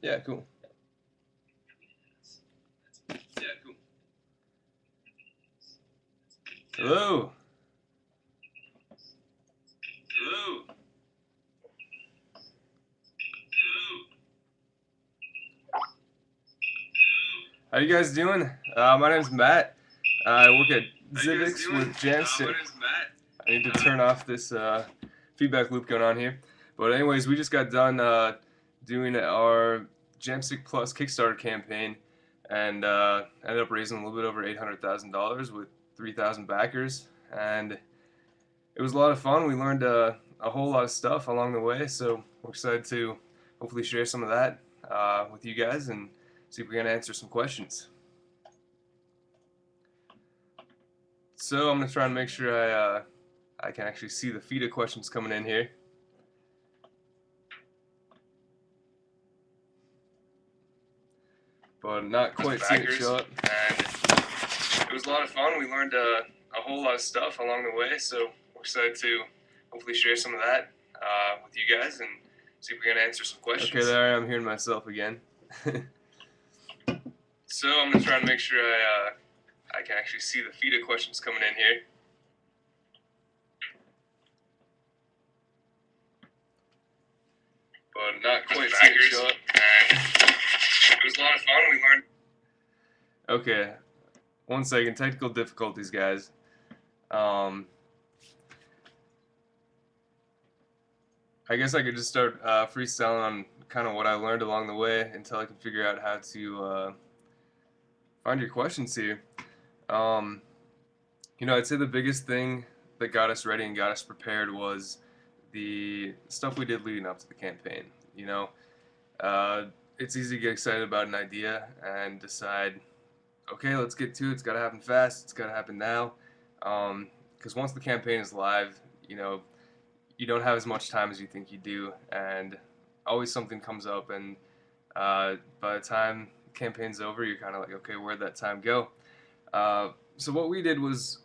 Yeah, cool. Hello. Hello. How you guys doing? My name's Matt. I work at Zivix with Jamstik. I need to turn off this feedback loop going on here. But anyways, we just got done doing our Jamstik Plus Kickstarter campaign, and ended up raising a little bit over $800,000 with 3,000 backers, and it was a lot of fun. We learned a whole lot of stuff along the way, so we're excited to hopefully share some of that with you guys and see if we can answer some questions. So I'm gonna try and make sure I can actually see the feed of questions coming in here. But not quite seeing it show up. And it was a lot of fun. We learned a whole lot of stuff along the way, so we're excited to hopefully share some of that with you guys and see if we can answer some questions. Okay, there I am hearing myself again. So I'm gonna try and make sure I can actually see the feed of questions coming in here. But not quite seeing it show up. And it was a lot of fun. We learned. Okay, 1 second. Technical difficulties, guys. I guess I could just start freestyling on kind of what I learned along the way until I can figure out how to find your questions here. I'd say the biggest thing that got us ready and got us prepared was the stuff we did leading up to the campaign. It's easy to get excited about an idea and decide, okay, let's get to it. It's got to happen fast. It's got to happen now. Because once the campaign is live, you don't have as much time as you think you do, and always something comes up, and by the time the campaign's over, you're kind of like, okay, where'd that time go? So what we did was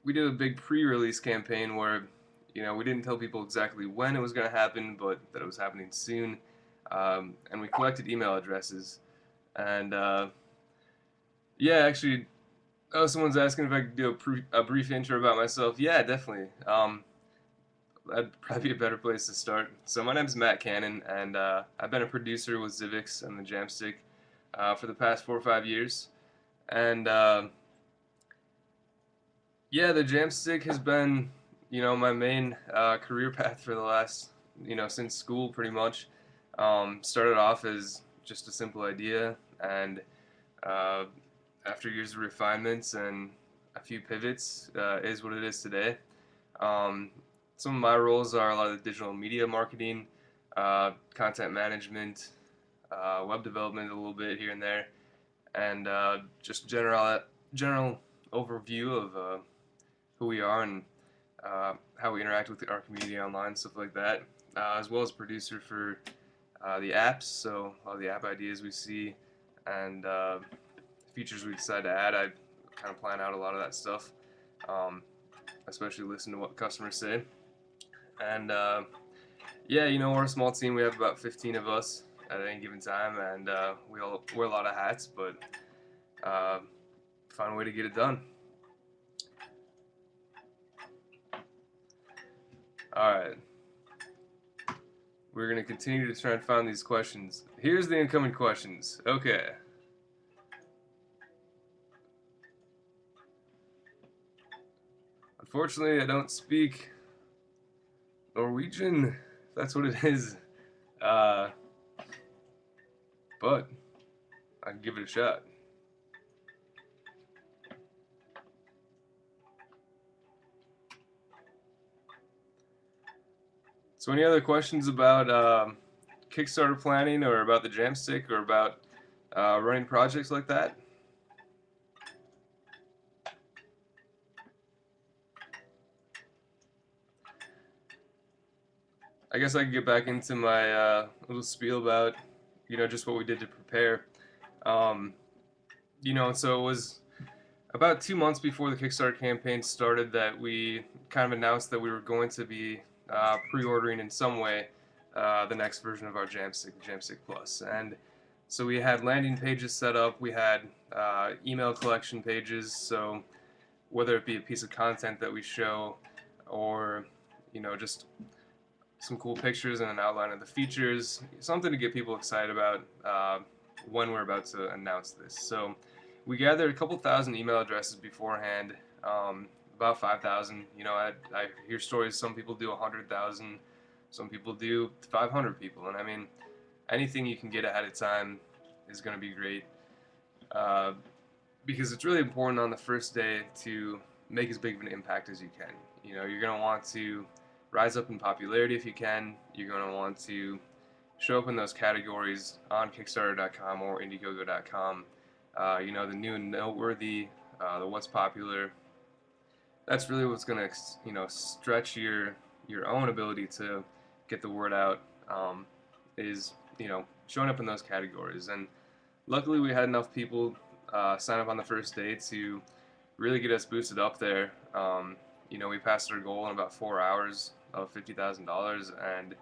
we did a big pre-release campaign where we didn't tell people exactly when it was going to happen, but that it was happening soon, and we collected email addresses, and yeah, actually, someone's asking if I could do a brief intro about myself. Yeah, definitely. That'd probably be a better place to start. So my name's Matt Cannon, and I've been a producer with Zivix and the Jamstik for the past 4 or 5 years. And yeah, the Jamstik has been, my main career path for the last, since school pretty much. Started off as just a simple idea, and after years of refinements and a few pivots, is what it is today. Some of my roles are a lot of the digital media marketing, content management, web development a little bit here and there, and just general overview of who we are and how we interact with our community online, stuff like that, as well as producer for the apps, so all the app ideas we see and features we decide to add. I kind of plan out a lot of that stuff, especially listen to what customers say. And yeah, we're a small team. We have about 15 of us at any given time, and we all wear a lot of hats, but find a way to get it done. Alright. We're going to continue to try and find these questions. Here's the incoming questions. Okay. Unfortunately, I don't speak Norwegian. That's what it is. But I can give it a shot. So any other questions about Kickstarter planning or about the Jamstik or about running projects like that? I guess I could get back into my little spiel about, just what we did to prepare. So it was about 2 months before the Kickstarter campaign started that we kind of announced that we were going to be pre-ordering in some way the next version of our Jamstik, the Jamstik Plus. And So we had landing pages set up, we had email collection pages, so whether it be a piece of content that we show or just some cool pictures and an outline of the features, something to get people excited about when we're about to announce this. So we gathered a couple thousand email addresses beforehand, about 5,000. I hear stories, some people do 100,000, some people do 500 people, and I mean, anything you can get ahead of time is going to be great, uh, because it's really important on the first day to make as big of an impact as you can. You're going to want to rise up in popularity if you can. You're going to want to show up in those categories on Kickstarter.com or Indiegogo.com. The new and noteworthy, the what's popular. That's really what's going to, stretch your own ability to get the word out. Is showing up in those categories. And luckily, we had enough people sign up on the first day to really get us boosted up there. We passed our goal in about 4 hours of $50,000, and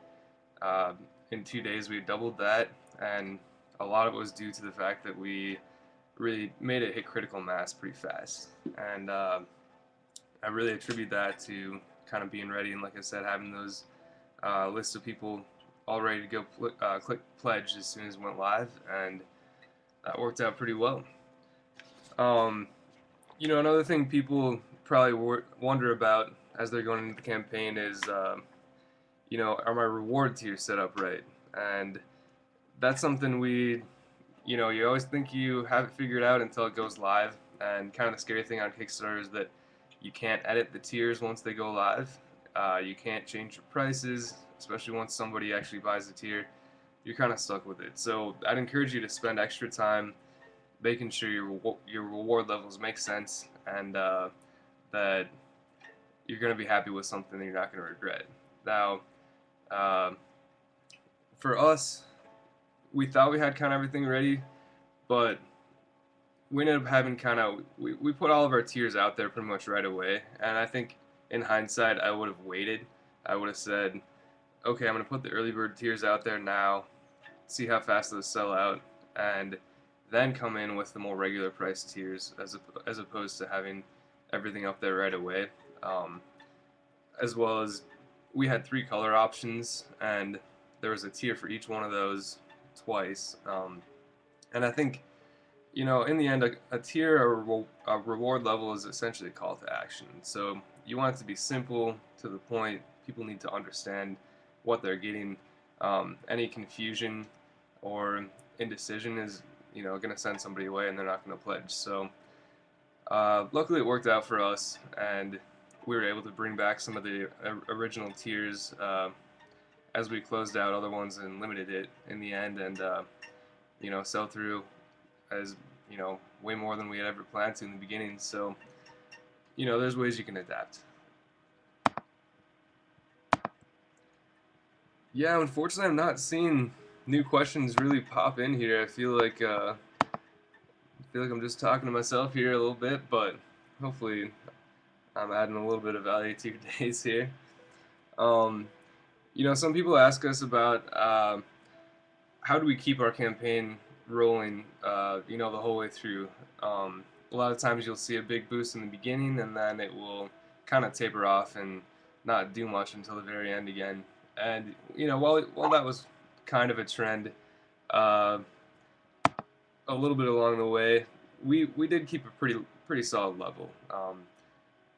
in 2 days we doubled that. And a lot of it was due to the fact that we really made it hit critical mass pretty fast. And I really attribute that to kind of being ready, and like I said, having those lists of people all ready to go click pledge as soon as it went live, and that worked out pretty well. Another thing people probably wonder about as they're going into the campaign is, are my reward tiers set up right? And that's something you always think you have it figured out until it goes live. And kind of the scary thing on Kickstarter is that you can't edit the tiers once they go live. You can't change your prices, especially once somebody actually buys the tier. You're kind of stuck with it. So I'd encourage you to spend extra time making sure your reward levels make sense, and that you're going to be happy with something that you're not going to regret. Now, for us, we thought we had kind of everything ready, but we ended up having we put all of our tiers out there pretty much right away. And I think in hindsight, I would have waited. I would have said, okay, I'm going to put the early bird tiers out there now, see how fast those sell out, and then come in with the more regular price tiers as opposed to having everything up there right away. As well as we had 3 color options, and there was a tier for each one of those twice. And I think, in the end, a tier or a reward level is essentially a call to action. So you want it to be simple, to the point. People need to understand what they're getting. Any confusion or indecision is, going to send somebody away, and they're not going to pledge. So luckily it worked out for us, and we were able to bring back some of the original tiers as we closed out other ones and limited it in the end, and sell through as way more than we had ever planned to in the beginning. So there's ways you can adapt. Yeah, unfortunately, I'm not seeing new questions really pop in here. I feel like I'm just talking to myself here a little bit, but hopefully I'm adding a little bit of value to your days here. Some people ask us about how do we keep our campaign rolling, the whole way through. A lot of times you'll see a big boost in the beginning, and then it will kind of taper off and not do much until the very end again. And while that was kind of a trend, a little bit along the way, we did keep a pretty solid level.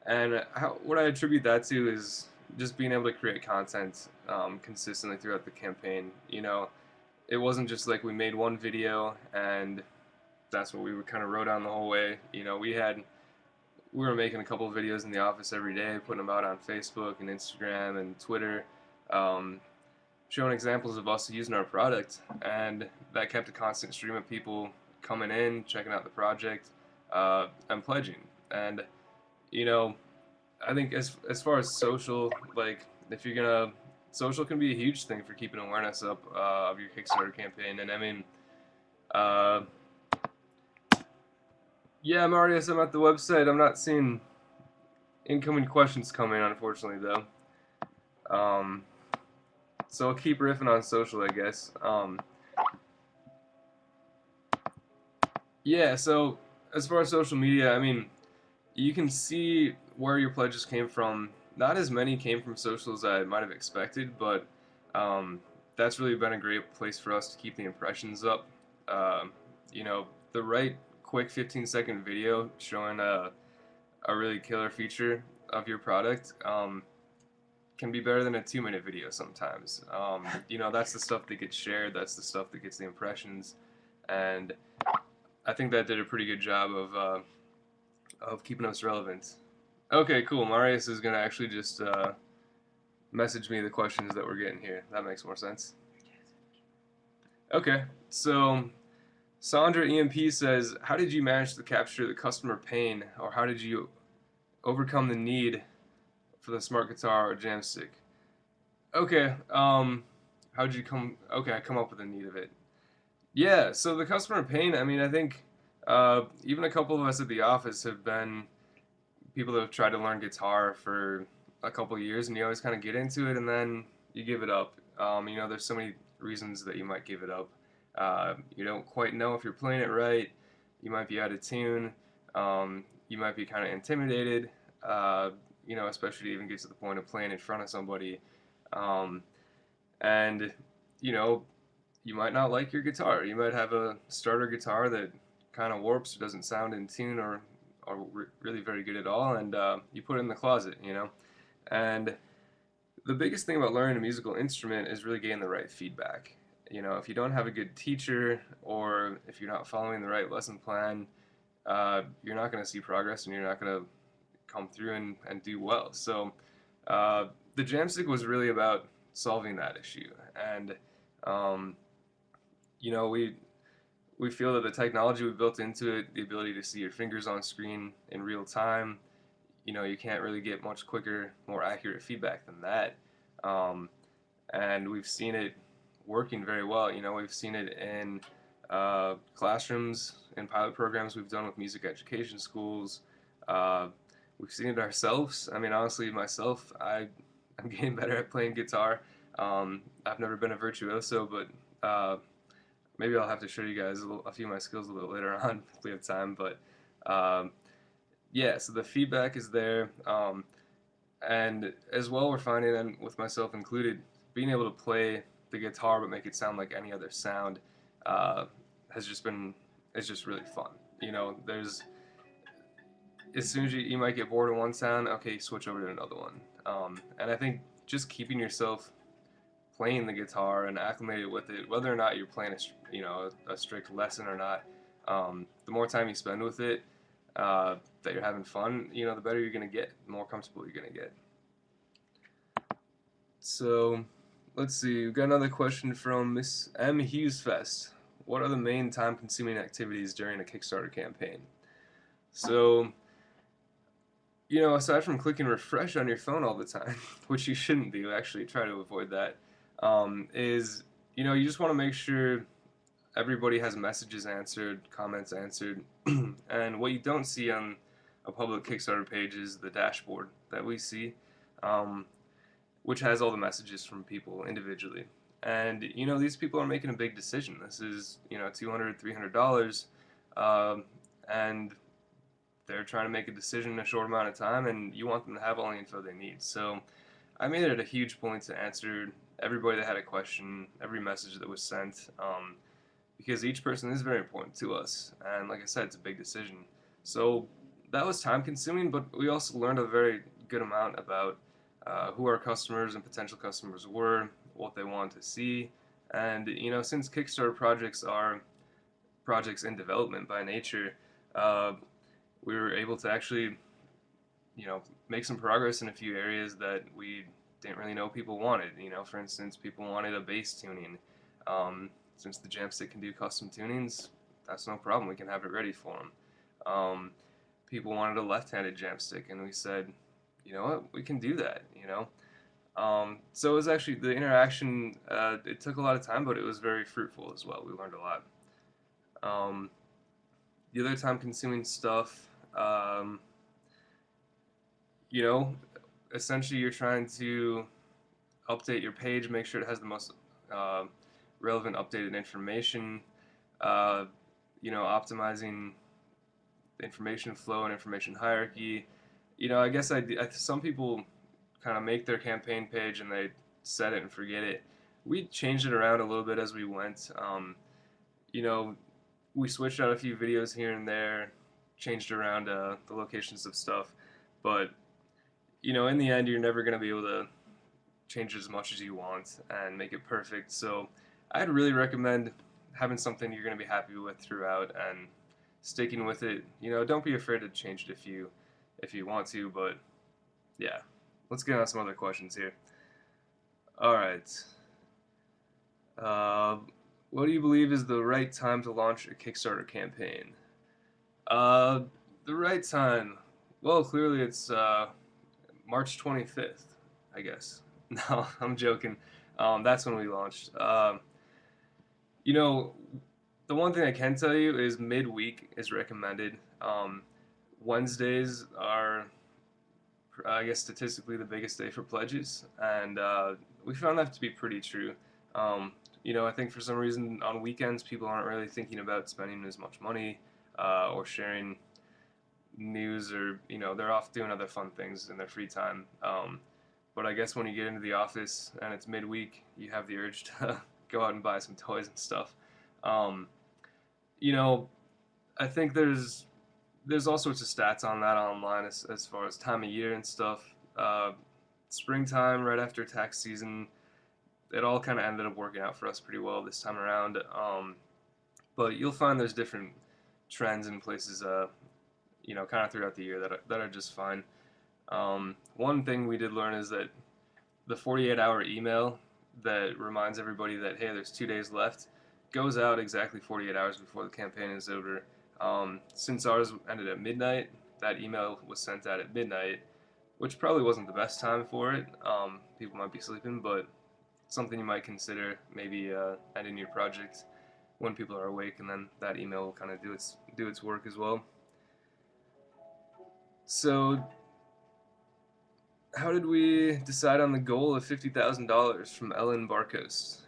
And what I attribute that to is just being able to create content consistently throughout the campaign. It wasn't just like we made one video and that's what we kind of wrote down the whole way. We were making a couple of videos in the office every day, putting them out on Facebook and Instagram and Twitter, showing examples of us using our product, and that kept a constant stream of people coming in, checking out the project, and pledging. And I think as far as social, like social can be a huge thing for keeping awareness up of your Kickstarter campaign. And I mean, yeah, Marius, I'm at the website. I'm not seeing incoming questions come in, unfortunately, though. So I'll keep riffing on social, I guess. Yeah, so as far as social media, I mean, you can see where your pledges came from. Not as many came from social as I might have expected, but um, that's really been a great place for us to keep the impressions up. Um, you know, the right quick 15-second video showing a really killer feature of your product can be better than a 2-minute video sometimes. You know, that's the stuff that gets shared, that's the stuff that gets the impressions, and I think that did a pretty good job of keeping us relevant. Okay, cool. Marius is gonna actually just message me the questions that we're getting here. That makes more sense. Okay, so Sandra EMP says, "How did you manage to capture the customer pain, or how did you overcome the need for the smart guitar or Jamstik?" Okay, how did you come? Okay, I come up with the need of it. Yeah, so the customer pain. I mean, I think even a couple of us at the office have been people that have tried to learn guitar for a couple of years, and you always kind of get into it, and then you give it up. You know, there's so many reasons that you might give it up. You don't quite know if you're playing it right. You might be out of tune. You might be kind of intimidated. You know, especially to even get to the point of playing in front of somebody. Um, and you know, you might not like your guitar. You might have a starter guitar that kind of warps or doesn't sound in tune or really very good at all, and you put it in the closet, you know. And the biggest thing about learning a musical instrument is really getting the right feedback. You know, if you don't have a good teacher or if you're not following the right lesson plan, you're not going to see progress and you're not going to come through and do well. So uh, the Jamstick was really about solving that issue. And, um, you know, we feel that the technology we built into it, the ability to see your fingers on screen in real time, you know, you can't really get much quicker, more accurate feedback than that. Um, and we've seen it working very well. You know, we've seen it in classrooms, in pilot programs we've done with music education schools. Uh, we've seen it ourselves. I mean, honestly, myself, I'm getting better at playing guitar. I've never been a virtuoso, but maybe I'll have to show you guys a few of my skills a little later on if we have time. But um, yeah, so the feedback is there. And as well, we're finding, and with myself included, being able to play the guitar but make it sound like any other sound uh, has just been, it's just really fun. You know, there's, as soon as you might get bored of one sound, okay, switch over to another one. And I think just keeping yourself playing the guitar and acclimated with it, whether or not you're playing a a strict lesson or not, the more time you spend with it, that you're having fun, you know, the better you're gonna get, the more comfortable you're gonna get. So, let's see. We've got another question from Miss M Hughesfest. What are the main time-consuming activities during a Kickstarter campaign? So, you know, aside from clicking refresh on your phone all the time, which you shouldn't do, actually try to avoid that, is you know you just want to make sure everybody has messages answered, comments answered, and what you don't see on a public Kickstarter page is the dashboard that we see, um, which has all the messages from people individually. And you know these people are making a big decision. This is you know $200, $300, um, and they're trying to make a decision in a short amount of time, and you want them to have all the info they need. So I made it a huge point to answer everybody that had a question, every message that was sent, because each person is very important to us. And like I said, it's a big decision. So that was time consuming, but we also learned a very good amount about who our customers and potential customers were, what they wanted to see. And, you know, since Kickstarter projects are projects in development by nature, uh, we were able to actually, you know, make some progress in a few areas that we didn't really know people wanted. You know, for instance, people wanted a bass tuning. Since the Jamstick can do custom tunings, that's no problem. We can have it ready for them. People wanted a left-handed Jamstick, and we said, you know what, we can do that. You know, so it was actually the interaction. It took a lot of time, but it was very fruitful as well. We learned a lot. Um, the other time-consuming stuff. You know, essentially you're trying to update your page, make sure it has the most uh, relevant updated information. Uh, optimizing information flow and information hierarchy. I guess some people kind of make their campaign page and they set it and forget it. We changed it around a little bit as we went. You know, we switched out a few videos here and there, changed around the locations of stuff, but in the end, you're never going to be able to change as much as you want and make it perfect. So I'd really recommend having something you're going to be happy with throughout and sticking with it. Don't be afraid to change it if you want to, but yeah. Let's get on some other questions here. All right. Uh, what do you believe is the right time to launch a Kickstarter campaign? Uh, the right time. Well, clearly it's March 25th, I guess. No, I'm joking. That's when we launched. You know, the one thing I can tell you is midweek is recommended. Wednesdays are, I guess, statistically the biggest day for pledges, and we found that to be pretty true. I think for some reason on weekends people aren't really thinking about spending as much money or sharing news, or they're off doing other fun things in their free time. But I guess when you get into the office and it's midweek, you have the urge to go out and buy some toys and stuff. Um, you know, I think there's all sorts of stats on that online as far as time of year and stuff. Springtime, right after tax season, it all kind of ended up working out for us pretty well this time around. But you'll find there's different trends in places, kind of throughout the year that are just fine. One thing we did learn is that the 48-hour email that reminds everybody that, hey, there's 2 days left, goes out exactly 48 hours before the campaign is over. Since ours ended at midnight, that email was sent out at midnight, which probably wasn't the best time for it. People might be sleeping, but something you might consider, maybe ending your project when people are awake, and then that email will kind of do its work as well. So, how did we decide on the goal of $50,000 from Ellen Barkos?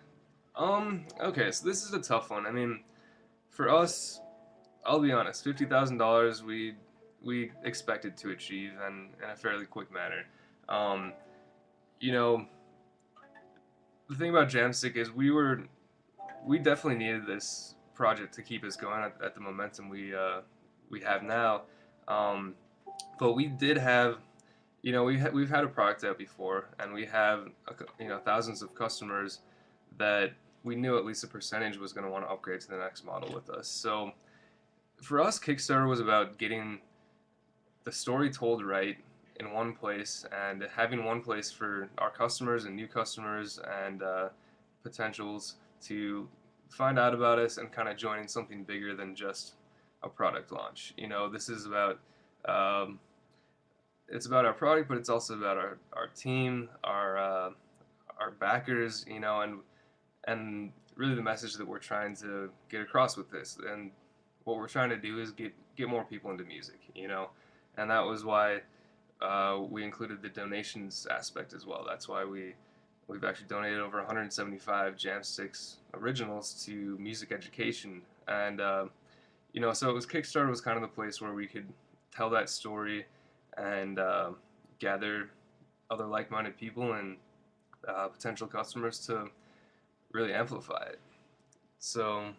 Okay, so this is a tough one. I mean, for us, I'll be honest, $50,000 we expected to achieve in a fairly quick manner. Um, you know, the thing about Jamstik is we definitely needed this project to keep us going at the momentum we have now. Um, but we did have, we've had a product out before, and we have thousands of customers that we knew at least a percentage was going to want to upgrade to the next model with us. So for us, Kickstarter was about getting the story told right in one place, and having one place for our customers and new customers and potentials to find out about us and kind of join in something bigger than just a product launch. This is about it's about our product, but it's also about our team, our backers, and really the message that we're trying to get across with this. And what we're trying to do is get more people into music, and that was why we included the donations aspect as well. That's why we've actually donated over 175 Jamstiks originals to music education, and so it was Kickstarter was kind of the place where we could tell that story and gather other like-minded people and potential customers to really amplify it. So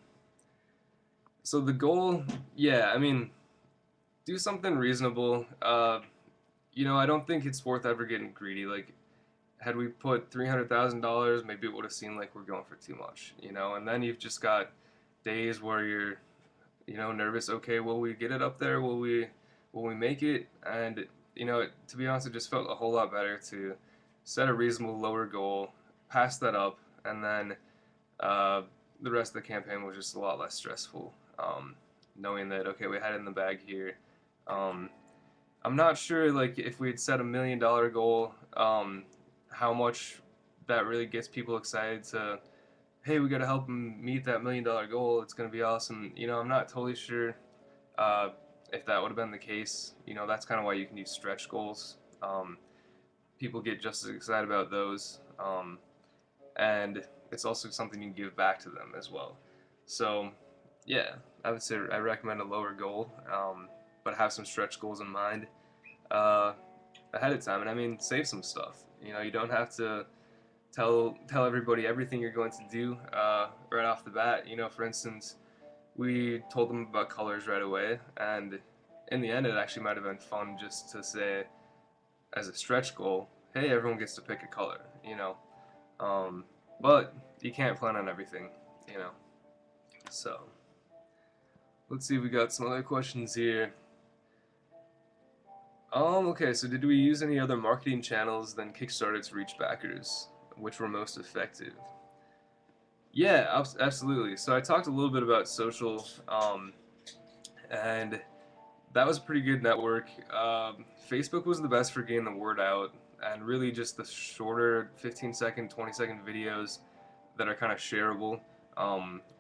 the goal, yeah, I mean, do something reasonable. I don't think it's worth ever getting greedy. Like, had we put $300,000, maybe it would have seemed like we're going for too much, And then you've just got days where you're, nervous. Okay, will we get it up there? Will we make it? And to be honest, it just felt a whole lot better to set a reasonable lower goal, pass that up, and then the rest of the campaign was just a lot less stressful. Knowing that, okay, we had it in the bag here. I'm not sure, like, if we had set $1 million goal, how much that really gets people excited to, hey, we got to help them meet that $1 million goal. It's going to be awesome. I'm not totally sure if that would have been the case. That's kind of why you can use stretch goals. People get just as excited about those. And it's also something you can give back to them as well. So Yeah, I would say I recommend a lower goal, but have some stretch goals in mind uh, ahead of time. And I mean, save some stuff. You know, you don't have to tell everybody everything you're going to do right off the bat. You know, for instance, we told them about colors right away, and in the end, it actually might have been fun just to say as a stretch goal, hey, everyone gets to pick a color. You know, um, but you can't plan on everything. You know, so. Let's see, we got some other questions here. Okay, so did we use any other marketing channels than Kickstarter to reach backers? Which were most effective? Yeah, absolutely. So I talked a little bit about social, and that was a pretty good network. Facebook was the best for getting the word out, and really just the shorter 15-second, 20-second videos that are kind of shareable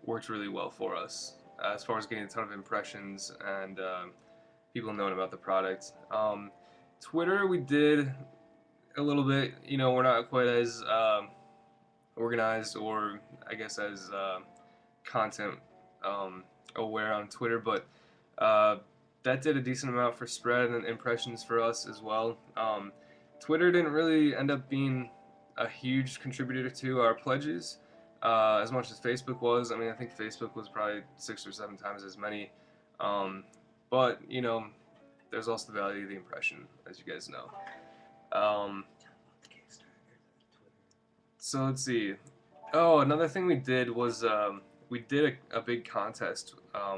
worked really well for us as far as getting a ton of impressions and people knowing about the product. Twitter, we did a little bit. You know, we're not quite as organized or I guess as content um, aware on Twitter, but uh, that did a decent amount for spread and impressions for us as well. Twitter didn't really end up being a huge contributor to our pledges as much as Facebook was. I mean, I think Facebook was probably 6 or 7 times as many. Um, but, you know, there's also the value of the impression, as you guys know. Um, so let's see. Oh, another thing we did was we did a big contest,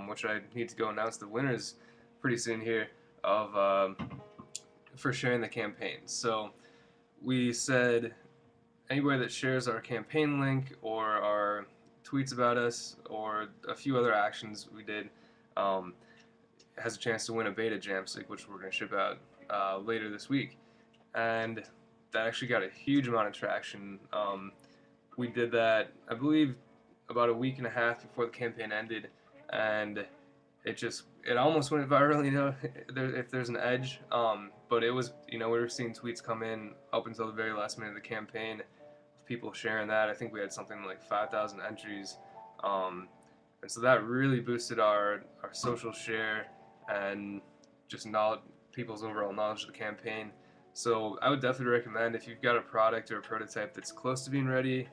which I need to go announce the winners pretty soon here of for sharing the campaign. So we said anybody that shares our campaign link or our tweets about us or a few other actions we did um, has a chance to win a beta Jamstik, which we're going to ship out later this week. And that actually got a huge amount of traction. We did that, I believe, about a week and a half before the campaign ended, and it almost went viral. You know, if there's an edge, but it was, you know, we were seeing tweets come in up until the very last minute of the campaign, of people sharing that. I think we had something like 5,000 entries, um, and so that really boosted our social share and just knowledge, people's overall knowledge of the campaign. So I would definitely recommend if you've got a product or a prototype that's close to being ready,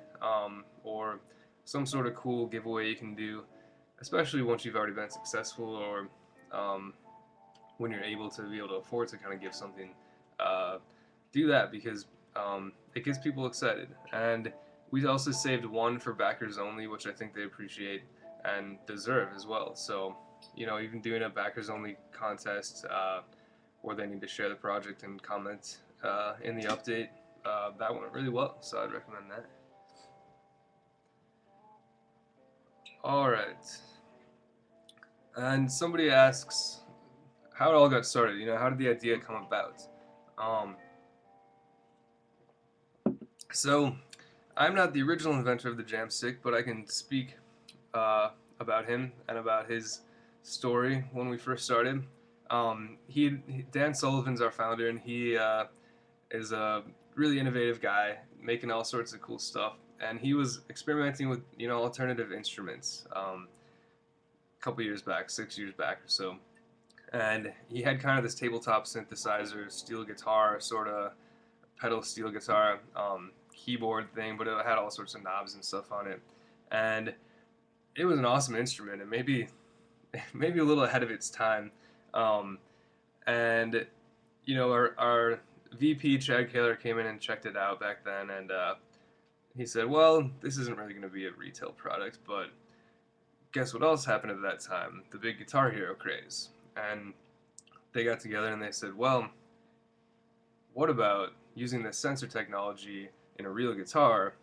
or some sort of cool giveaway you can do, especially once you've already been successful or um, when you're able to afford to kind of give something, do that because it gets people excited. And we also saved one for backers only, which I think they appreciate and deserve as well. So, you know, even doing a backers only contest where they need to share the project and comment in the update, that went really well. So I'd recommend that. All right. And somebody asks how it all got started. You know, how did the idea come about? Um, so, I'm not the original inventor of the Jamstick, but I can speak uh, about him and about his story when we first started. Dan Sullivan's our founder, and he is a really innovative guy, making all sorts of cool stuff. And he was experimenting with, you know, alternative instruments a couple years back, 6 years back or so. And he had kind of this tabletop synthesizer, steel guitar, sort of pedal steel guitar, keyboard thing, but it had all sorts of knobs and stuff on it. And it was an awesome instrument, and maybe a little ahead of its time. Um, and you know, our VP Chad Kaler came in and checked it out back then, and he said, "Well, this isn't really going to be a retail product, but guess what else happened at that time? The big Guitar Hero craze." And they got together and they said, "Well, what about using this sensor technology in a real guitar?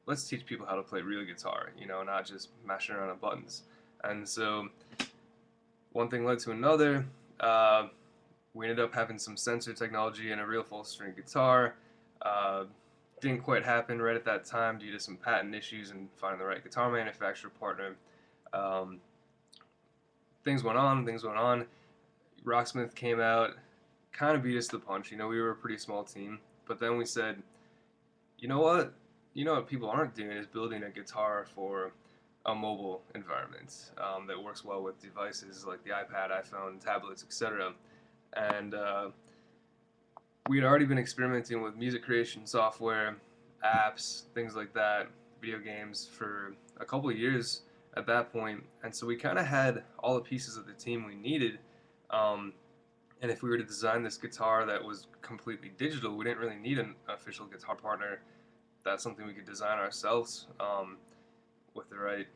Let's teach people how to play real guitar, you know, not just mashing around on buttons." And so one thing led to another. We ended up having some sensor technology in a real full string guitar. Uh, didn't quite happen right at that time due to some patent issues and finding the right guitar manufacturer partner. Um, things went on, things went on. Rocksmith came out, kind of beat us to the punch. You know, we were a pretty small team, but then we said, you know what? You know what people aren't doing is building a guitar for a mobile environment that works well with devices like the iPad, iPhone, tablets, etc. And we had already been experimenting with music creation software, apps, things like that, video games for a couple of years at that point, and so we kind of had all the pieces of the team we needed. Um, and if we were to design this guitar that was completely digital, we didn't really need an official guitar partner. That's something we could design ourselves with the right,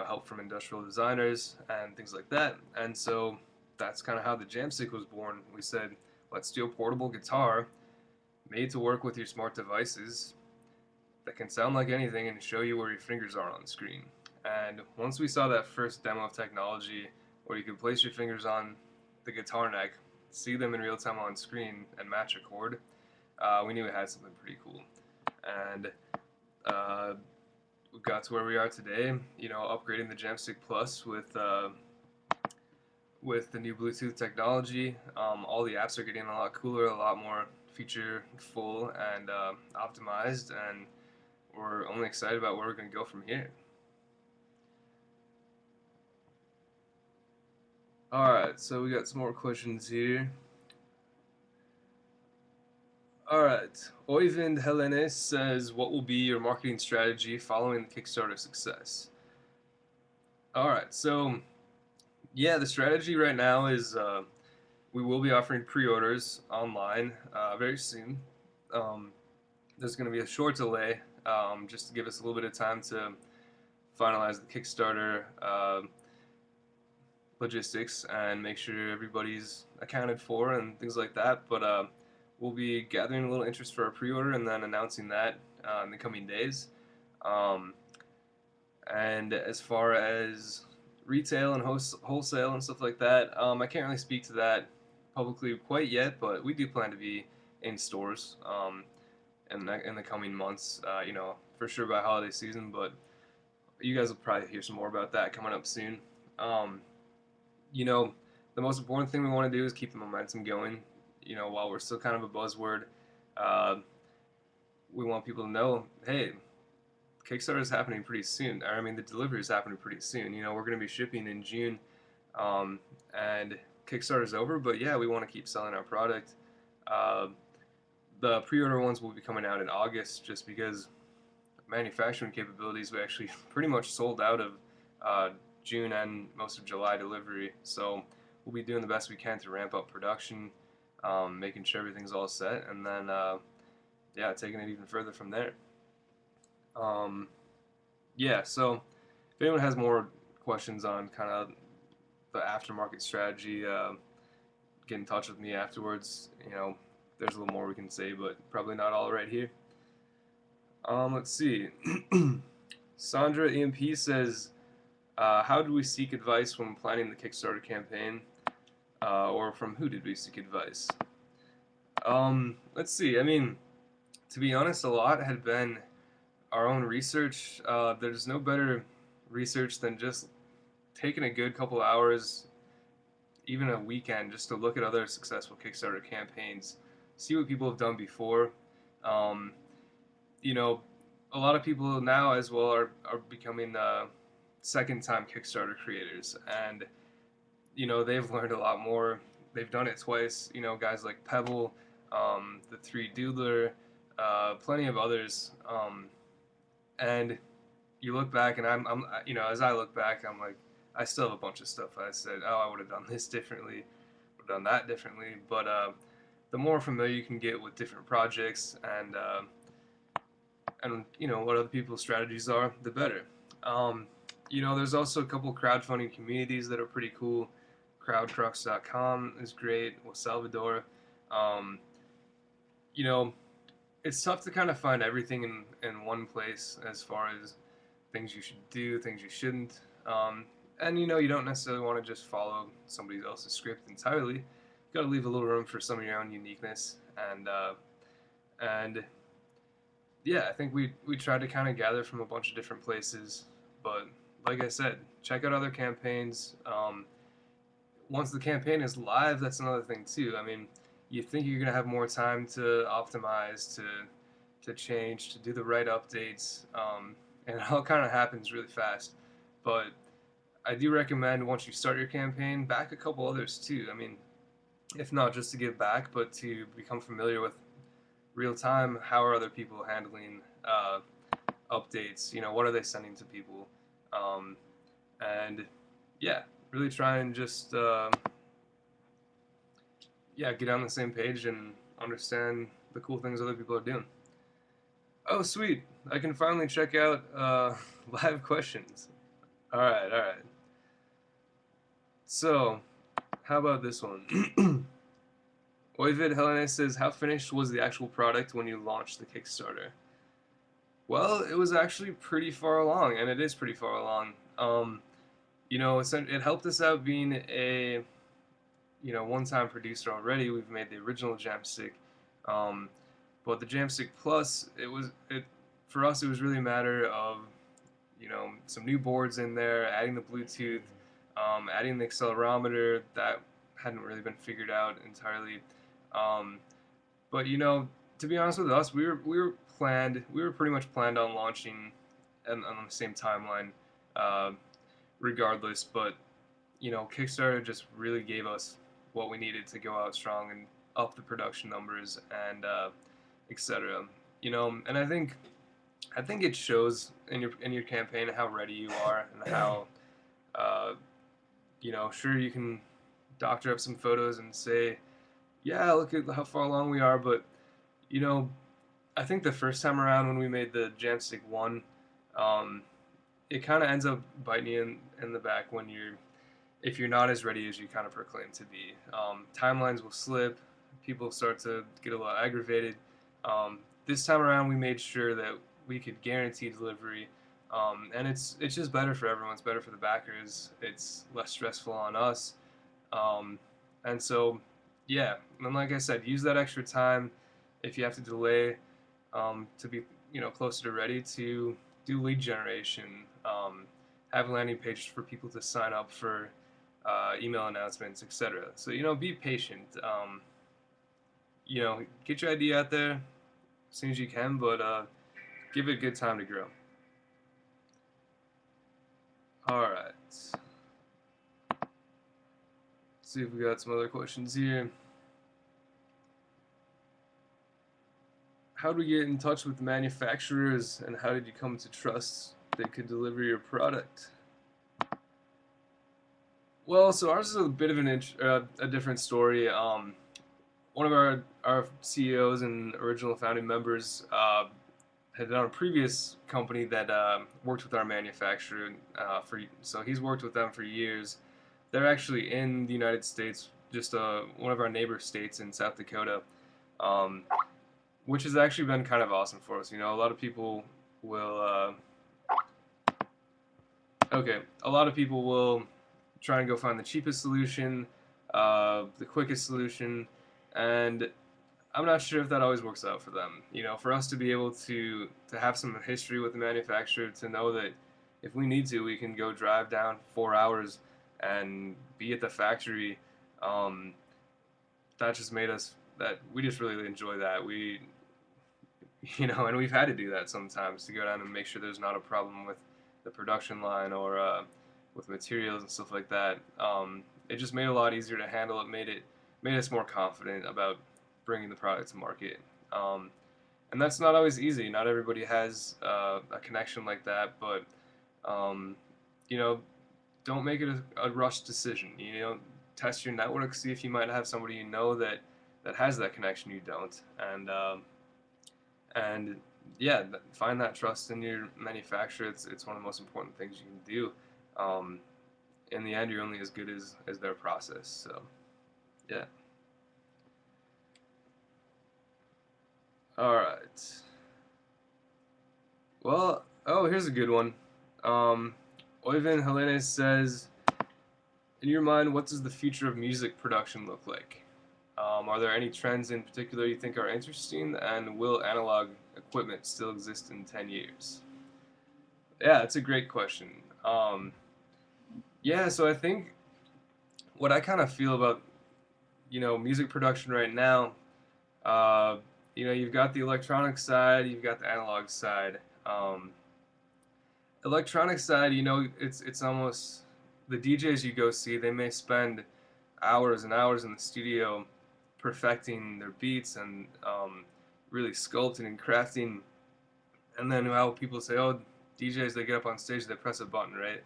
help from industrial designers and things like that. And so that's kind of how the Jamstik was born. We said, let's do a portable guitar made to work with your smart devices that can sound like anything and show you where your fingers are on the screen. And once we saw that first demo of technology where you could place your fingers on the guitar neck, see them in real time on screen, and match a chord, we knew we had something pretty cool. And we got to where we are today, upgrading the Jamstik Plus with the new Bluetooth technology. All the apps are getting a lot cooler, a lot more feature full and optimized, and we're only excited about where we're going to go from here. Alright, so we got some more questions here. Alright, Oyvind Helenes says, what will be your marketing strategy following the Kickstarter success? Alright, so yeah, the strategy right now is we will be offering pre-orders online very soon. There's going to be a short delay just to give us a little bit of time to finalize the Kickstarter logistics and make sure everybody's accounted for and things like that. But we'll be gathering a little interest for our pre-order and then announcing that in the coming days. And as far as retail and wholesale and stuff like that, I can't really speak to that publicly quite yet, but we do plan to be in stores in the coming months, for sure by holiday season, but you guys will probably hear some more about that coming up soon. The most important thing we want to do is keep the momentum going. While we're still kind of a buzzword, we want people to know, hey, Kickstarter is happening pretty soon. I mean, the delivery is happening pretty soon. We're going to be shipping in June, and Kickstarter's over, but yeah, we want to keep selling our product. The pre-order ones will be coming out in August just because manufacturing capabilities, we actually pretty much sold out of June and most of July delivery. So we'll be doing the best we can to ramp up production, making sure everything's all set, and then taking it even further from there. So if anyone has more questions on kind of the aftermarket strategy, get in touch with me afterwards. There's a little more we can say, but probably not all right here. Let's see. Sandra EMP says, how do we seek advice when planning the Kickstarter campaign? Or from who did we seek advice? Let's see. I mean, to be honest, a lot had been our own research. There's no better research than just taking a good couple hours, even a weekend, just to look at other successful Kickstarter campaigns, see what people have done before. A lot of people now as well are becoming second-time Kickstarter creators, and they've learned a lot more. They've done it twice. Guys like Pebble, the Three Doodler, plenty of others. And you look back, and I'm as I look back, I'm like, I still have a bunch of stuff I said, oh, I would have done this differently, would have done that differently. But the more familiar you can get with different projects and what other people's strategies are, the better. There's also a couple crowdfunding communities that are pretty cool. Crowdcrux.com is great with Salvador. It's tough to kind of find everything in one place as far as things you should do, things you shouldn't. And you don't necessarily want to just follow somebody else's script entirely. You got to leave a little room for some of your own uniqueness. And yeah, I think we tried to kind of gather from a bunch of different places. But like I said, check out other campaigns. Once the campaign is live, that's another thing too. I mean, you think you're gonna have more time to optimize, to change, to do the right updates, and it all kind of happens really fast. but I do recommend once you start your campaign, back a couple others too. I mean, if not just to give back, but to become familiar with real time, how are other people handling updates? You know, what are they sending to people? Um, and yeah, really try and just yeah, get on the same page and understand the cool things other people are doing. Oh, sweet! I can finally check out live questions. All right, all right. So, how about this one? Oivid Helene says, "How finished was the actual product when you launched the Kickstarter?" Well, it was actually pretty far along, and it is pretty far along. You know, it helped us out being a one-time producer already. We've made the original Jamstik, um, but the Jamstik Plus, it for us. It was really a matter of some new boards in there, adding the Bluetooth, adding the accelerometer that hadn't really been figured out entirely. Um, but to be honest with us, we were pretty much planned on launching on the same timeline, uh, regardless. But Kickstarter just really gave us what we needed to go out strong and up the production numbers and etc. And I think it shows in your campaign how ready you are and how uh, sure you can doctor up some photos and say, yeah, look at how far along we are, but you know, I think the first time around when we made the Jamstik one, um, it kind of ends up biting you in the back when if you're not as ready as you kind of proclaim to be. Timelines will slip, people start to get a little aggravated. This time around, we made sure that we could guarantee delivery, and it's just better for everyone. It's better for the backers. It's less stressful on us, um, and so yeah. And like I said, use that extra time if you have to delay to be closer to ready to do lead generation. Have landing pages for people to sign up for email announcements, etc. So be patient. Get your idea out there as soon as you can, but give it a good time to grow. All right. Let's see if we got some other questions here. How do we get in touch with the manufacturers, and how did you come to trust they could deliver your product? Well, so ours is a bit of a different story. One of our CEOs and original founding members had done a previous company that worked with our manufacturer so he's worked with them for years. They're actually in the United States, just one of our neighbor states in South Dakota, um, which has actually been kind of awesome for us. A lot of people will a lot of people will try and go find the cheapest solution, the quickest solution, and I'm not sure if that always works out for them. For us to be able to have some history with the manufacturer, to know that if we need to, we can go drive down 4 hours and be at the factory. That just made us that we just really enjoy that. And we've had to do that sometimes to go down and make sure there's not a problem with the production line or with materials and stuff like that. It just made it a lot easier to handle. It made us more confident about bringing the product to market. And that's not always easy. Not everybody has a connection like that, but you know, don't make it a rushed decision. Test your network, see if you might have somebody that has that connection you don't, and yeah, find that trust in your manufacturer. It's one of the most important things you can do. Um, in the end, you're only as good as their process. So, yeah. All right. Well, oh, here's a good one. Oyvind Helene says, in your mind, what does the future of music production look like? Are there any trends in particular you think are interesting, and will analog equipment still exist in 10 years? Yeah, that's a great question. Yeah, so I think what I kind of feel about, music production right now, uh, you've got the electronic side, you've got the analog side. electronic side, you know, it's almost the DJs you go see. They may spend hours and hours in the studio perfecting their beats and really sculpting and crafting. And then how people say, oh, DJs, they get up on stage, they press a button, right?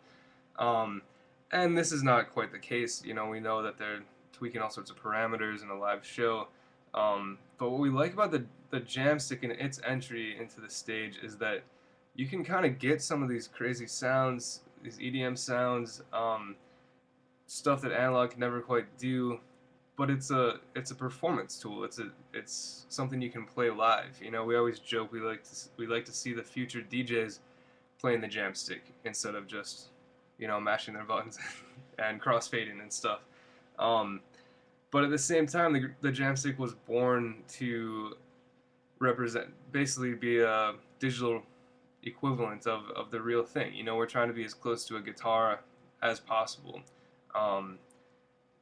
Um, and this is not quite the case. You know, we know that they're tweaking all sorts of parameters in a live show. But what we like about the Jamstik and its entry into the stage is that you can kind of get some of these crazy sounds, these EDM sounds, stuff that analog can never quite do. But it's a performance tool. It's something you can play live. You know, we always joke we like to see the future DJs playing the Jamstik instead of just, you know, mashing their buttons and crossfading and stuff. Um, but at the same time, the Jamstik was born to represent, basically be a digital equivalent of the real thing. You know, we're trying to be as close to a guitar as possible. Um,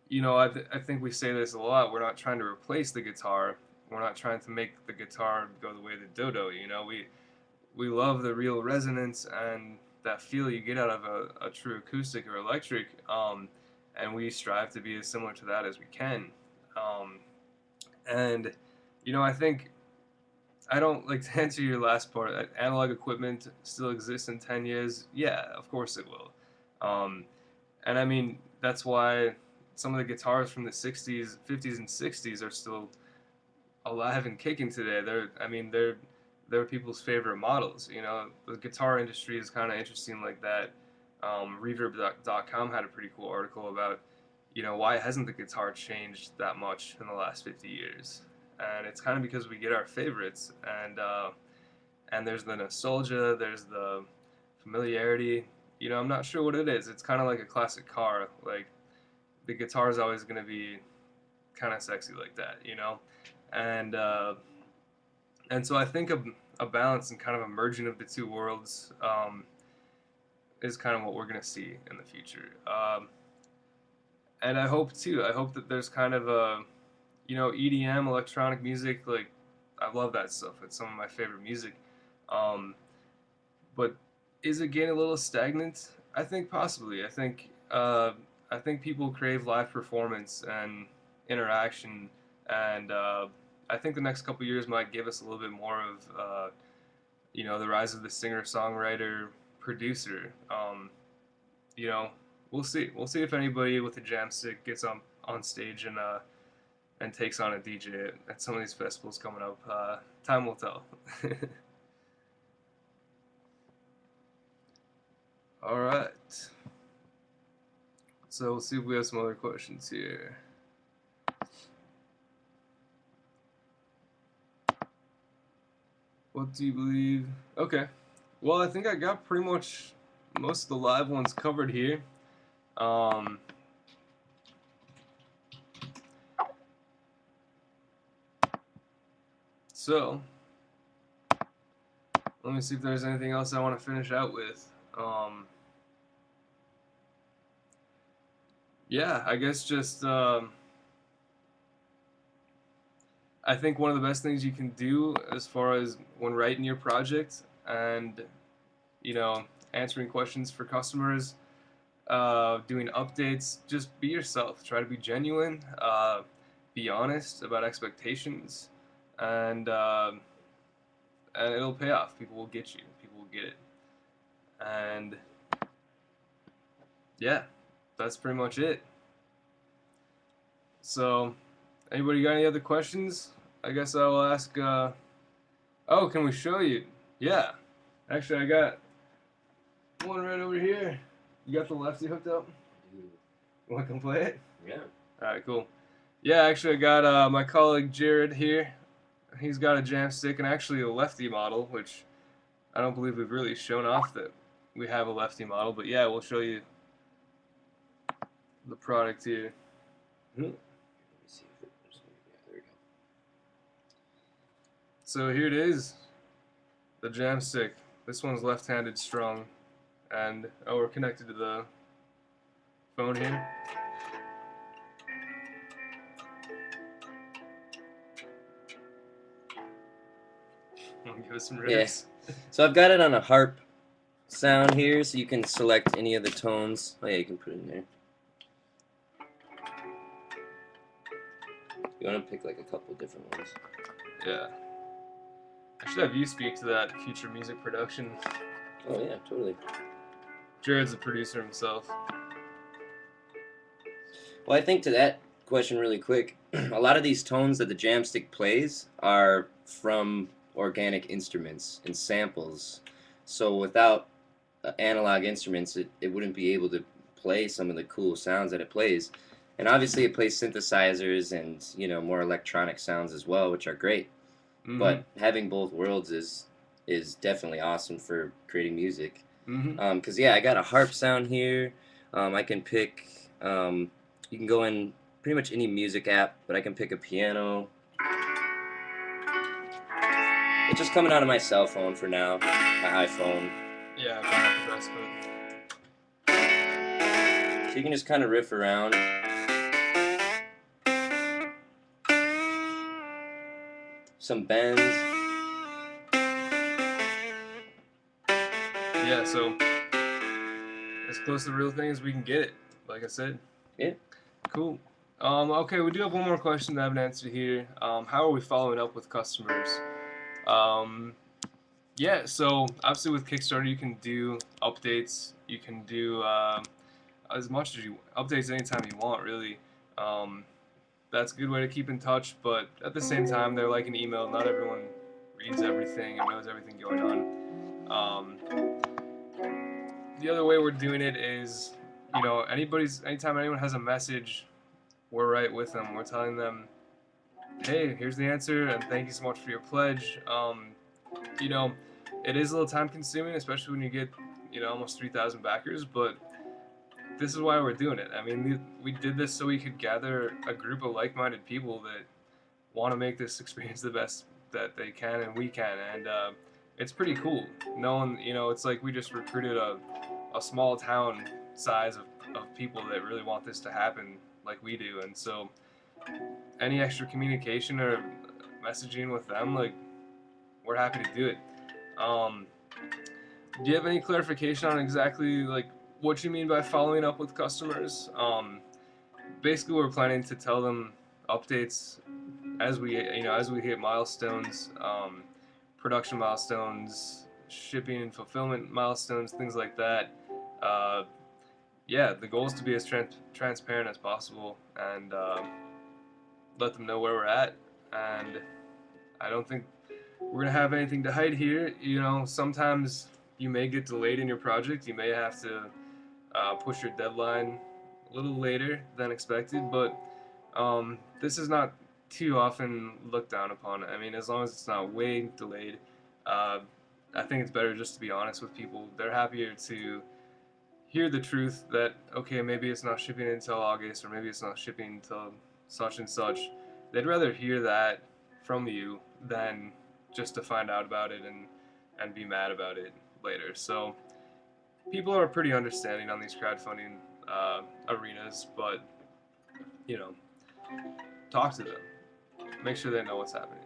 you know, I think we say this a lot. We're not trying to replace the guitar. We're not trying to make the guitar go the way of the dodo. You know, we love the real resonance and that feel you get out of a true acoustic or electric, and we strive to be as similar to that as we can. Um, and you know, I think I don't like to answer your last part. Analog equipment still exists in 10 years. Yeah, of course it will. Um, and I mean, that's why some of the guitars from the 60s, 50s, and 60s are still alive and kicking today. They're people's favorite models. You know, the guitar industry is kind of interesting like that. Reverb.com had a pretty cool article about, you know, why hasn't the guitar changed that much in the last 50 years? And it's kind of because we get our favorites, and there's the nostalgia, there's the familiarity. You know, I'm not sure what it is. It's kind of like a classic car. Like the guitar is always going to be kind of sexy like that, you know, and uh, and so I think a balance and kind of a merging of the two worlds is kind of what we're going to see in the future. And I hope too. I hope that there's kind of a, you know, EDM, electronic music. Like, I love that stuff. It's some of my favorite music. Um, but is it getting a little stagnant? I think possibly. I think people crave live performance and interaction, and I think the next couple years might give us a little bit more of, you know, the rise of the singer songwriter producer. You know, we'll see. We'll see if anybody with a Jamstik gets on stage and takes on a DJ at some of these festivals coming up. Time will tell. All right. So we'll see if we have some other questions here. What do you believe? Okay. Well, I think I got pretty much most of the live ones covered here. Um, so let me see if there's anything else I want to finish out with. Yeah, I guess just I think one of the best things you can do as far as when writing your project and, you know, answering questions for customers, doing updates, just be yourself. Try to be genuine. Be honest about expectations, and and it'll pay off. People will get you. People will get it. And yeah, that's pretty much it. So, anybody got any other questions? I guess I will ask. Oh, can we show you? Yeah. Actually, I got one right over here. You got the lefty hooked up? Dude. You want to come play it? Yeah. Alright, cool. Yeah, actually, I got my colleague Jared here. He's got a Jamstik and actually a lefty model, which I don't believe we've really shown off that we have a lefty model, but yeah, we'll show you the product here. Let me see if there's yeah, there we go. So here it is, the Jamstik. This one's left-handed strong, and oh, we're connected to the phone here. Want to give us some riffs? Yeah. So I've got it on a harp sound here, so you can select any of the tones. Oh yeah, you can put it in there. You want to pick like a couple different ones. Yeah. I should have you speak to that future music production. Oh yeah, totally. Jared's the producer himself. Well, I think to that question really quick, a lot of these tones that the Jamstik plays are from organic instruments and samples. So without analog instruments, it wouldn't be able to play some of the cool sounds that it plays. And obviously it plays synthesizers and, you know, more electronic sounds as well, which are great. Mm-hmm. But having both worlds is definitely awesome for creating music. Mm-hmm. Because yeah, I got a harp sound here. I can pick. You can go in pretty much any music app, but I can pick a piano. It's just coming out of my cell phone for now, my iPhone. Yeah, not the best, but So you can just kind of riff around. Some bends. yeah, so as close to the real thing as we can get it, like I said. Yeah. Cool. Okay, we do have one more question that I haven't answered here. How are we following up with customers? Yeah, so obviously with Kickstarter you can do updates. You can do as much as you updates anytime you want, really. That's a good way to keep in touch, but at the same time, they're like an email. Not everyone reads everything and knows everything going on. The other way we're doing it is, anytime anyone has a message, we're right with them. We're telling them, hey, here's the answer, and thank you so much for your pledge. It is a little time consuming, especially when you get, almost 3,000 backers, but this is why we're doing it. I mean, we did this so we could gather a group of like-minded people that want to make this experience the best that they can and we can, and it's pretty cool. No one, it's like we just recruited a small town size of people that really want this to happen like we do, and so any extra communication or messaging with them, like, we're happy to do it. Do you have any clarification on exactly like what you mean by following up with customers? Basically, we're planning to tell them updates as we hit milestones, production milestones, shipping and fulfillment milestones, things like that. Yeah, the goal is to be as transparent as possible and let them know where we're at. And I don't think we're gonna have anything to hide here. Sometimes you may get delayed in your project. You may have to push your deadline a little later than expected, but this is not too often looked down upon. I mean, as long as it's not way delayed, I think it's better just to be honest with people. They're happier to hear the truth that, okay, maybe it's not shipping until August, or maybe it's not shipping until such and such. They'd rather hear that from you than just to find out about it and be mad about it later. So people are pretty understanding on these crowdfunding arenas, but talk to them. Make sure they know what's happening.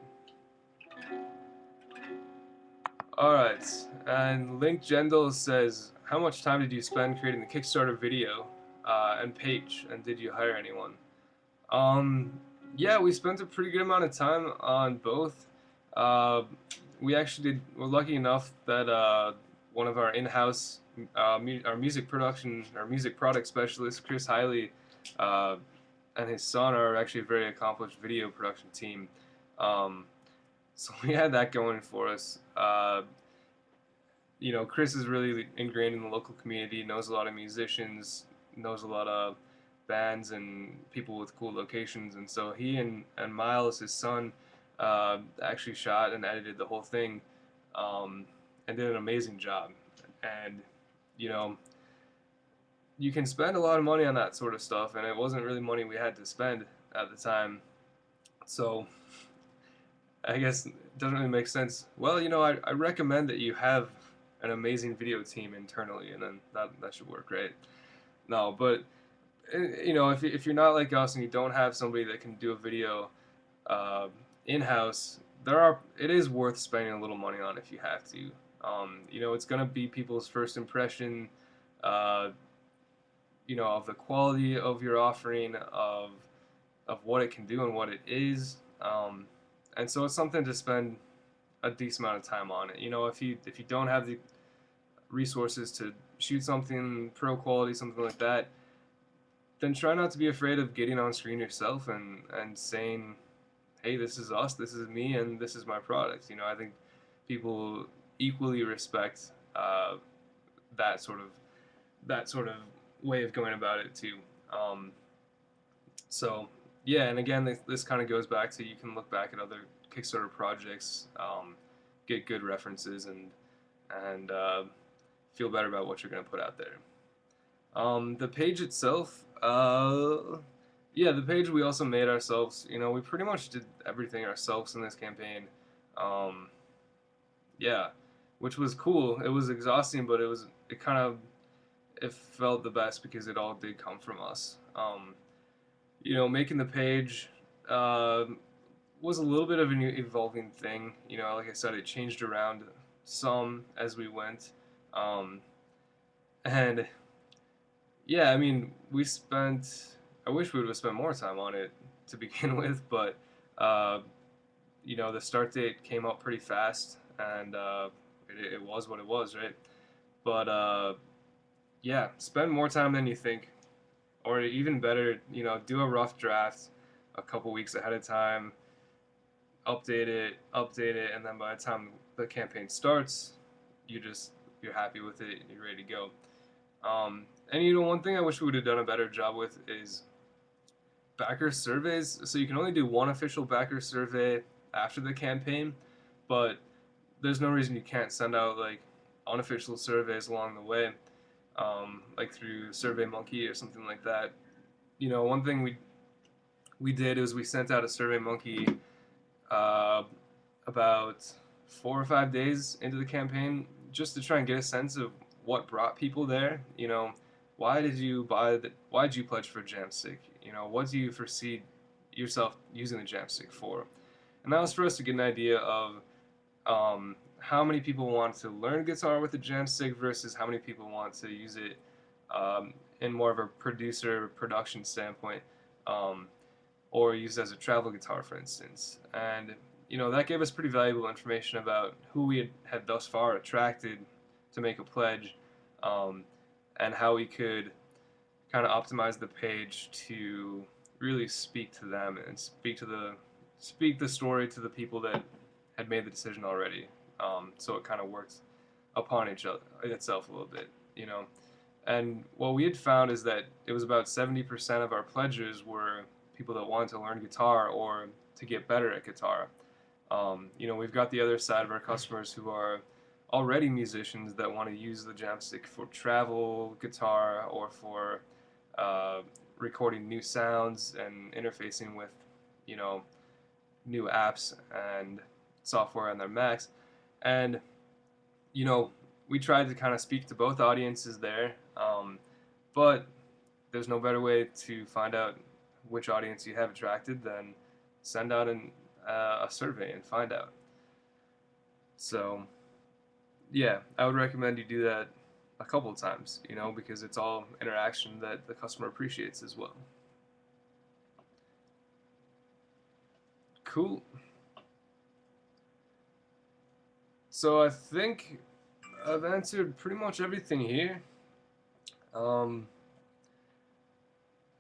Alright, and Link Gendel says, how much time did you spend creating the Kickstarter video and page, and did you hire anyone? Yeah, we spent a pretty good amount of time on both. We're lucky enough that one of our in-house, our music product specialist, Chris Hiley, and his son are actually a very accomplished video production team. So we had that going for us. Chris is really ingrained in the local community, knows a lot of musicians, knows a lot of bands and people with cool locations, and so he and Miles, his son, actually shot and edited the whole thing, and did an amazing job. And you can spend a lot of money on that sort of stuff, and it wasn't really money we had to spend at the time, so I guess it doesn't really make sense. Well, I recommend that you have an amazing video team internally, and then that should work, right? No, but if you're not like us and you don't have somebody that can do a video in-house, it is worth spending a little money on if you have to. You know, it's gonna be people's first impression, uh, you know, of the quality of your offering, of what it can do and what it is. And so it's something to spend a decent amount of time on it. You know, if you don't have the resources to shoot something pro quality, something like that, then try not to be afraid of getting on screen yourself and saying, hey, this is us, this is me, and this is my product. You know, I think people equally respect that sort of that sort of way of going about it too. Um, so yeah, and again, this kind of goes back to, you can look back at other Kickstarter projects, get good references, and feel better about what you're going to put out there. The page itself, yeah, the page we also made ourselves. You know, we pretty much did everything ourselves in this campaign. Um, yeah, which was cool. It was exhausting, but it kind of, it felt the best because it all did come from us. You know, making the page uh, was a little bit of an evolving thing. You know, like I said, it changed around some as we went. Um, and yeah, I mean, we spent. I wish we would have spent more time on it to begin with, but uh, you know, the start date came up pretty fast, and it was what it was, right? But yeah, spend more time than you think, or even better, you know, do a rough draft a couple weeks ahead of time, update it, and then by the time the campaign starts, you just you're happy with it, you're ready to go. And you know, one thing I wish we would have done a better job with is backer surveys. So you can only do one official backer survey after the campaign, but there's no reason you can't send out like unofficial surveys along the way, like through SurveyMonkey or something like that. You know, one thing we did is we sent out a SurveyMonkey uh, about 4 or 5 days into the campaign, just to try and get a sense of what brought people there. You know, why did you why did you pledge for Jamstik? You know, what do you foresee yourself using the Jamstik for? And that was for us to get an idea of how many people want to learn guitar with the Jamstik versus how many people want to use it in more of a producer production standpoint, um, or use it as a travel guitar, for instance. And you know, that gave us pretty valuable information about who we had thus far attracted to make a pledge, um, and how we could kind of optimize the page to really speak to them and speak the story to the people that had made the decision already. So it kind of works upon each other itself a little bit, you know. And what we had found is that it was about 70% of our pledges were people that wanted to learn guitar or to get better at guitar. You know, we've got the other side of our customers who are already musicians that want to use the Jamstik for travel guitar or for uh, recording new sounds and interfacing with, you know, new apps and software on their Macs. And, you know, we tried to kind of speak to both audiences there, but there's no better way to find out which audience you have attracted than send out a survey and find out. So, yeah, I would recommend you do that a couple of times, you know, because it's all interaction that the customer appreciates as well. Cool. So I think I've answered pretty much everything here. Um,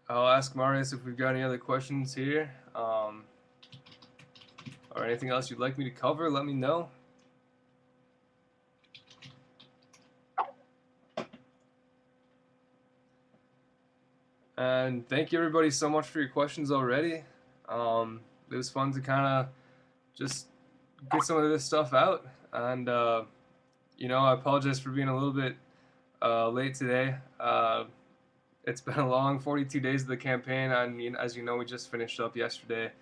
I'll ask Marius if we've got any other questions here, or anything else you'd like me to cover. Let me know. And thank you everybody so much for your questions already. It was fun to kind of just get some of this stuff out. And, you know, I apologize for being a little bit late today. It's been a long 42 days of the campaign. I mean, as you know, we just finished up yesterday.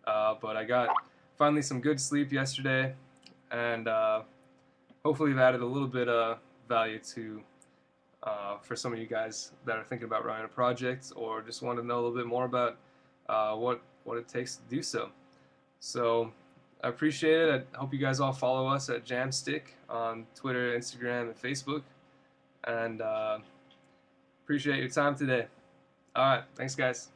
But I got finally some good sleep yesterday. And hopefully I've added a little bit of value to for some of you guys that are thinking about running a project or just want to know a little bit more about what it takes to do so. So I appreciate it. I hope you guys all follow us at Jamstik on Twitter, Instagram, and Facebook. And appreciate your time today. All right. Thanks, guys.